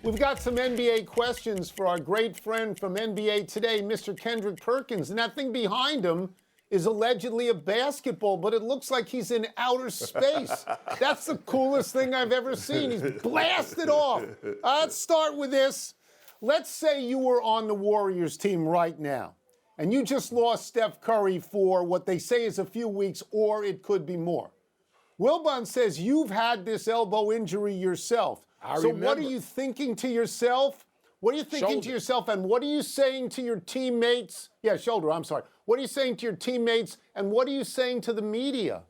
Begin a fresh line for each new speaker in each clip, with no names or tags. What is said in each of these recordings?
We've got some NBA questions for our great friend from NBA Today, Mr. Kendrick Perkins. And that thing behind him is allegedly a basketball, but it looks like he's in outer space. That's the coolest thing I've ever seen. He's blasted off. Let's start with this. Let's say you were on the Warriors team right now, and you just lost Steph Curry for what they say is a few weeks, or it could be more. Wilbon says you've had this elbow injury yourself. So what are you thinking to yourself? What are you thinking to yourself, and what are you saying to your teammates? Yeah, shoulder, I'm sorry. What are you saying to your teammates, and what are you saying to the media?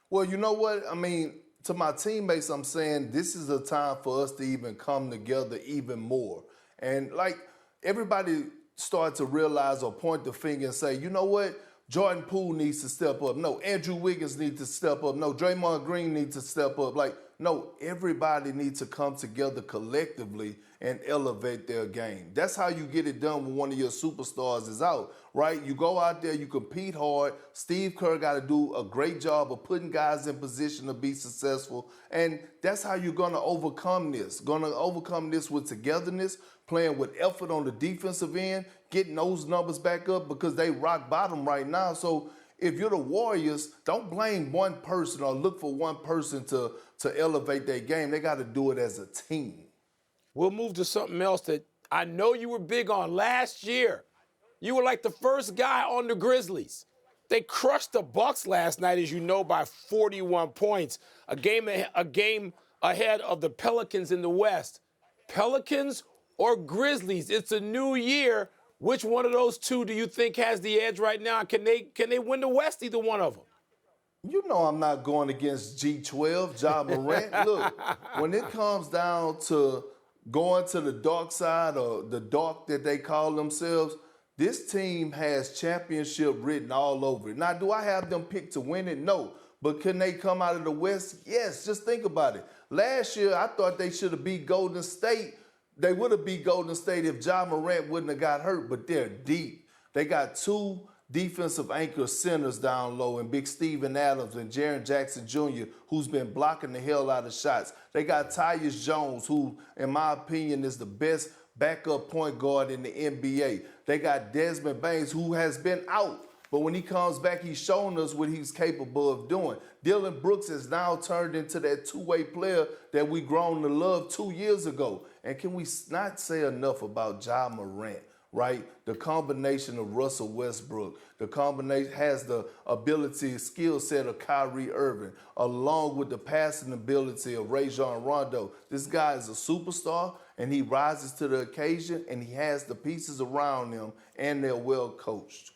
Well, you know what? I mean, to my teammates, I'm saying this is a time for us to even come together even more. And, like, everybody start to realize or point the finger and say, you know what? Jordan Poole needs to step up. No, Andrew Wiggins needs to step up. No, Draymond Green needs to step up. Like, no, everybody needs to come together collectively and elevate their game. That's how you get it done when one of your superstars is out, right? You go out there, you compete hard. Steve Kerr got to do a great job of putting guys in position to be successful. And that's how you're going to overcome this. Going to overcome this with togetherness, playing with effort on the defensive end, getting those numbers back up because they rock bottom right now. So if you're the Warriors, don't blame one person or look for one person to elevate their game. They got to do it as a team.
We'll move to something else that I know you were big on last year. You were like the first guy on the Grizzlies. They crushed the Bucks last night, as you know, by 41 points, a game ahead of the Pelicans in the West. Pelicans or Grizzlies? It's a new year. Which one of those two do you think has the edge right now? Can they win the West, either one of them?
You know I'm not going against G12, Ja Morant. Look, when it comes down to going to the dark side, or the dark that they call themselves, this team has championship written all over it. Now, do I have them picked to win it? No. But can they come out of the West? Yes. Just think about it. Last year, I thought they should have beat Golden State. They would have beat Golden State if Ja Morant wouldn't have got hurt, but they're deep. They got two defensive anchor centers down low, and Big Steven Adams and Jaren Jackson Jr., who's been blocking the hell out of shots. They got Tyus Jones, who, in my opinion, is the best backup point guard in the NBA. They got Desmond Baines, who has been out, but when he comes back, he's shown us what he's capable of doing. Dylan Brooks has now turned into that two-way player that we grown to love 2 years ago. And can we not say enough about Ja Morant? Right? The combination of Russell Westbrook, the combination has the ability, skill set of Kyrie Irving, along with the passing ability of Rajon Rondo. This guy is a superstar, and he rises to the occasion, and he has the pieces around him, and they're well coached.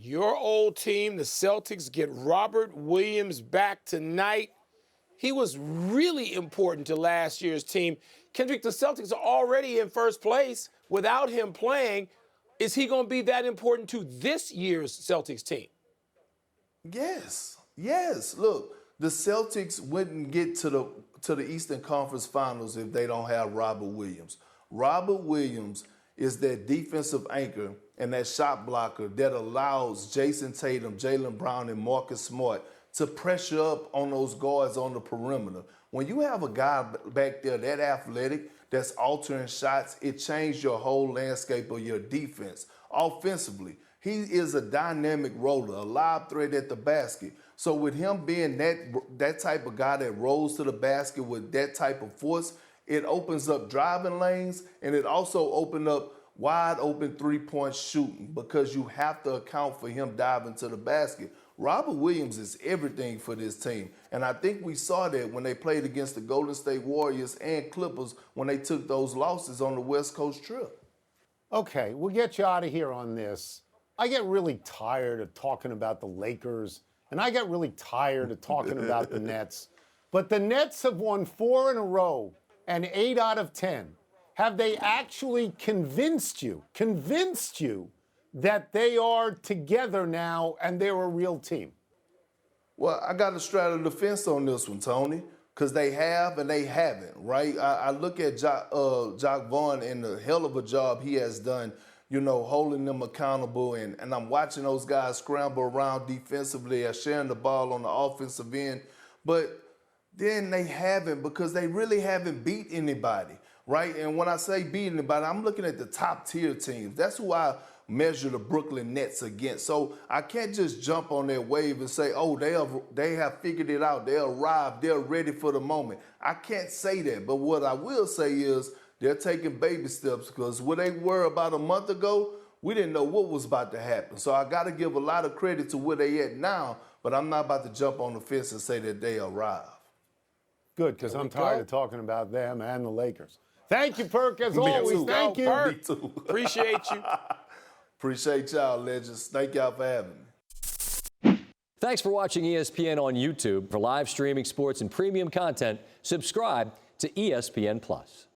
Your old team, the Celtics, get Robert Williams back tonight. He was really important to last year's team. Kendrick, the Celtics are already in first place without him playing. Is he going to be that important to this year's Celtics team?
Yes. Look, the Celtics wouldn't get to the Eastern Conference Finals if they don't have Robert Williams. Robert Williams is that defensive anchor and that shot blocker that allows Jason Tatum, Jaylen Brown, and Marcus Smart to pressure up on those guards on the perimeter. When you have a guy back there that athletic, that's altering shots, it changed your whole landscape of your defense. Offensively, he is a dynamic roller, a lob threat at the basket. So with him being that type of guy that rolls to the basket with that type of force, it opens up driving lanes, and it also opens up wide open three-point shooting because you have to account for him diving to the basket. Robert Williams is everything for this team, and I think we saw that when they played against the Golden State Warriors and Clippers when they took those losses on the West Coast trip.
Okay, we'll get you out of here on this. I get really tired of talking about the Lakers, and I get really tired of talking about the Nets. But the Nets have won 4 in a row and 8 out of 10. Have they actually convinced you that they are together now and they're a real team?
Well, I got to straddle the fence on this one, Tony, because they have and they haven't, right? I look at Jacque Vaughn and the hell of a job he has done, you know, holding them accountable. And I'm watching those guys scramble around defensively or sharing the ball on the offensive end. But then they haven't, because they really haven't beat anybody. right? And when I say beating anybody, I'm looking at the top tier teams. That's who I measure the Brooklyn Nets against. So I can't just jump on that wave and say, oh, they have figured it out. They arrived. They're ready for the moment. I can't say that. But what I will say is they're taking baby steps, because where they were about a month ago, we didn't know what was about to happen. So I got to give a lot of credit to where they at now, but I'm not about to jump on the fence and say that they arrived.
Good, because I'm tired of talking about them and the Lakers. Thank you, Perk, as
Me
always.
too.
Thank you.
Perk.
Me too.
Appreciate you.
Appreciate y'all, legends. Thank y'all for having me.
Thanks for watching ESPN on YouTube. For live streaming sports and premium content, subscribe to ESPN+.